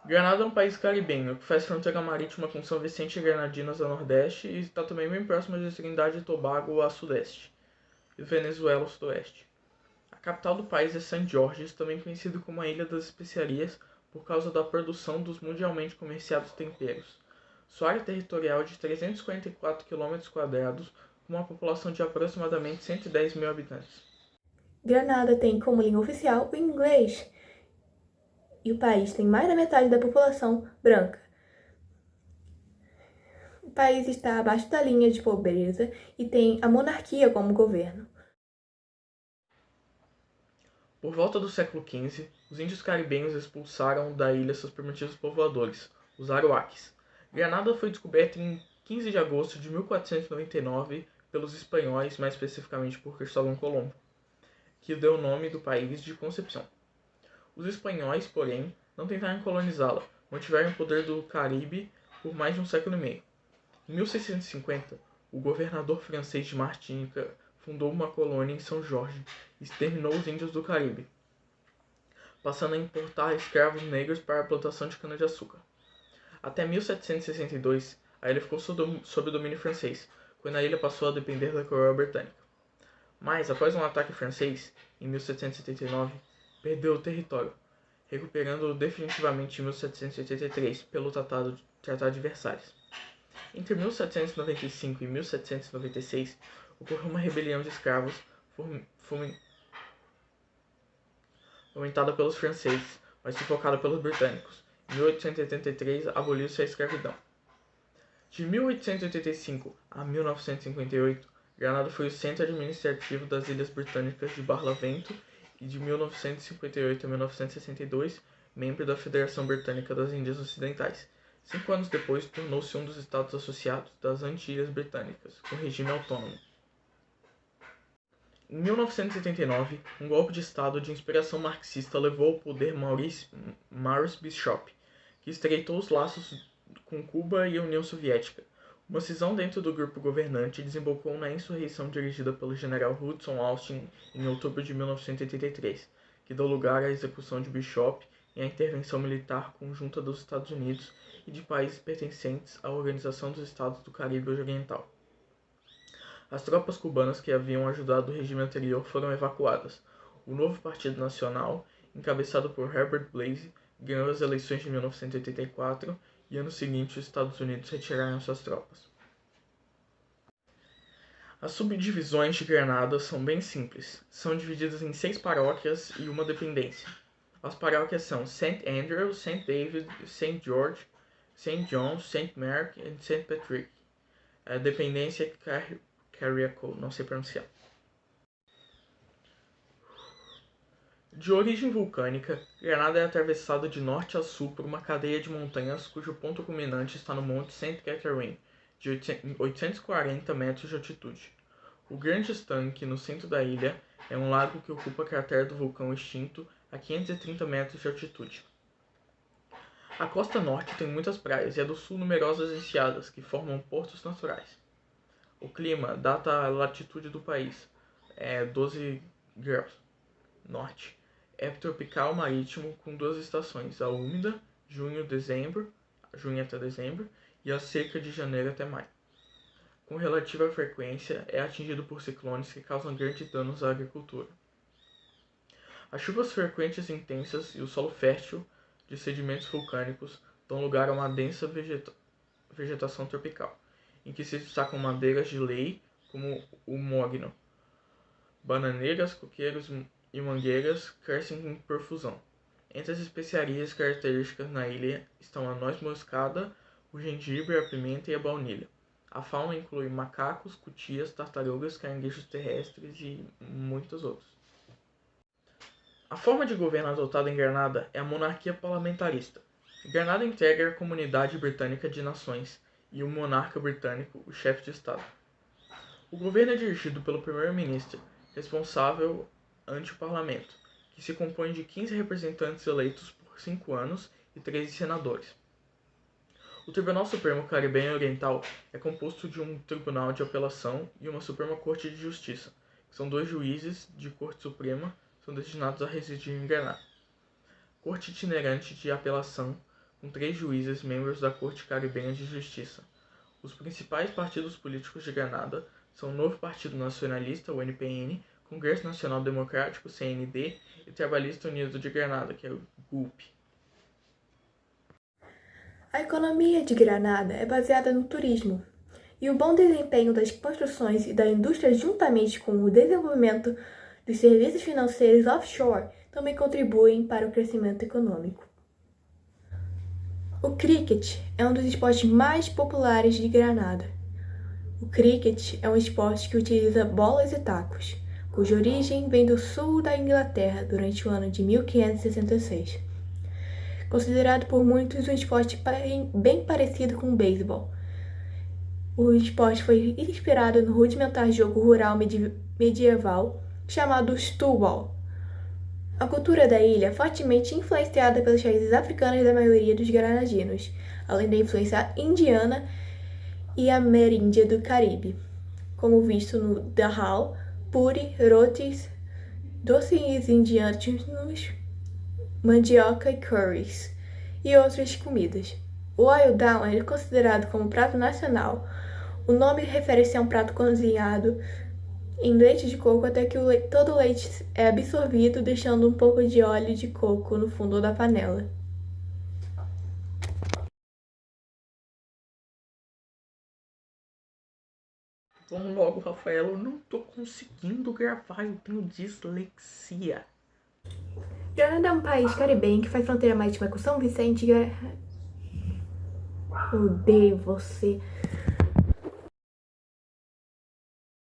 Granada é um país caribenho que faz fronteira marítima com São Vicente e Granadinas a nordeste e está também bem próximo de Trindade e Tobago a sudeste e Venezuela ao sudoeste. A capital do país é Saint George's, também conhecido como a Ilha das Especiarias por causa da produção dos mundialmente comerciados temperos. Sua área territorial é de 344 km², com uma população de aproximadamente 110 mil habitantes. Granada tem como língua oficial o inglês, e o país tem mais da metade da população branca. O país está abaixo da linha de pobreza e tem a monarquia como governo. Por volta do século XV, os índios caribenhos expulsaram da ilha seus primitivos povoadores, os aruaques. Granada foi descoberta em 15 de agosto de 1499 pelos espanhóis, mais especificamente por Cristóvão Colombo, que deu o nome do país de Concepção. Os espanhóis, porém, não tentaram colonizá-la, mantiveram o poder do Caribe por mais de um século e meio. Em 1650, o governador francês de Martinica fundou uma colônia em São Jorge e exterminou os índios do Caribe, passando a importar escravos negros para a plantação de cana-de-açúcar. Até 1762, a ilha ficou sob domínio francês, quando a ilha passou a depender da coroa britânica. Mas, após um ataque francês, em 1779, perdeu o território, recuperando-o definitivamente em 1783 pelo Tratado de Versalhes. Entre 1795 e 1796, ocorreu uma rebelião de escravos fomentada pelos franceses, mas sufocada pelos britânicos. Em 1883, aboliu-se a escravidão. De 1885 a 1958, Granada foi o centro administrativo das Ilhas Britânicas de Barlavento e de 1958 a 1962, membro da Federação Britânica das Índias Ocidentais. 5 anos depois, tornou-se um dos estados associados das Antilhas Britânicas, com regime autônomo. Em 1979, um golpe de Estado de inspiração marxista levou ao poder Maurice Bishop, que estreitou os laços com Cuba e a União Soviética. Uma cisão dentro do grupo governante desembocou na insurreição dirigida pelo general Hudson Austin em outubro de 1983, que deu lugar à execução de Bishop e à intervenção militar conjunta dos Estados Unidos e de países pertencentes à Organização dos Estados do Caribe Oriental. As tropas cubanas que haviam ajudado o regime anterior foram evacuadas. O novo Partido Nacional, encabeçado por Herbert Blasey, ganhou as eleições de 1984 e ano seguinte os Estados Unidos retiraram suas tropas. As subdivisões de Granada são bem simples. São divididas em 6 paróquias e uma dependência. As paróquias são St. Andrew, St. David, St. George, St. John, St. Mark e St. Patrick. A dependência é Carriacou, não sei pronunciar. De origem vulcânica, Granada é atravessada de norte a sul por uma cadeia de montanhas cujo ponto culminante está no Monte St. Catherine, de 840 metros de altitude. O Grande Estanque, no centro da ilha, é um lago que ocupa a cratera do vulcão extinto a 530 metros de altitude. A costa norte tem muitas praias e a do sul numerosas enseadas, que formam portos naturais. O clima, data a latitude do país, é 12 graus norte. É tropical marítimo com 2 estações, a úmida, junho até dezembro, e a seca de janeiro até maio. Com relativa frequência, é atingido por ciclones que causam grandes danos à agricultura. As chuvas frequentes e intensas e o solo fértil de sedimentos vulcânicos dão lugar a uma densa vegetação tropical, em que se destacam madeiras de lei como o mogno. Bananeiras, coqueiros e mangueiras crescem em profusão. Entre as especiarias características na ilha estão a noz moscada, o gengibre, a pimenta e a baunilha. A fauna inclui macacos, cutias, tartarugas, caranguejos terrestres e muitos outros. A forma de governo adotada em Granada é a monarquia parlamentarista. Granada integra a Comunidade Britânica de Nações e o monarca britânico, o chefe de Estado. O governo é dirigido pelo primeiro-ministro, responsável ante o parlamento, que se compõe de 15 representantes eleitos por 5 anos e 13 senadores. O Tribunal Supremo Caribenho Oriental é composto de um Tribunal de Apelação e uma Suprema Corte de Justiça, que são 2 juízes de Corte Suprema são destinados a residir em Granada. Corte itinerante de apelação, com 3 juízes membros da Corte Caribenha de Justiça. Os principais partidos políticos de Granada são o Novo Partido Nacionalista, o NPN, Congresso Nacional Democrático, CND, e Trabalhista Unido de Granada, que é o GUP. A economia de Granada é baseada no turismo, e o bom desempenho das construções e da indústria juntamente com o desenvolvimento dos serviços financeiros offshore também contribuem para o crescimento econômico. O cricket é um dos esportes mais populares de Granada. O cricket é um esporte que utiliza bolas e tacos, cuja origem vem do sul da Inglaterra durante o ano de 1566. Considerado por muitos um esporte bem parecido com o beisebol. O esporte foi inspirado no rudimentar jogo rural medieval chamado Stubble. A cultura da ilha é fortemente influenciada pelas raízes africanas da maioria dos granadinos, além da influência indiana e ameríndia do Caribe, como visto no dahal, puri, rotis, doces indianos, mandioca e curries, e outras comidas. O oil down é considerado como prato nacional. O nome refere-se a um prato cozinhado em leite de coco até que todo o leite é absorvido, deixando um pouco de óleo de coco no fundo da panela. Vamos logo, Rafael, eu não tô conseguindo gravar, eu tenho dislexia. Granada é um país caribenho que faz fronteira marítima com São Vicente e... Odeio você.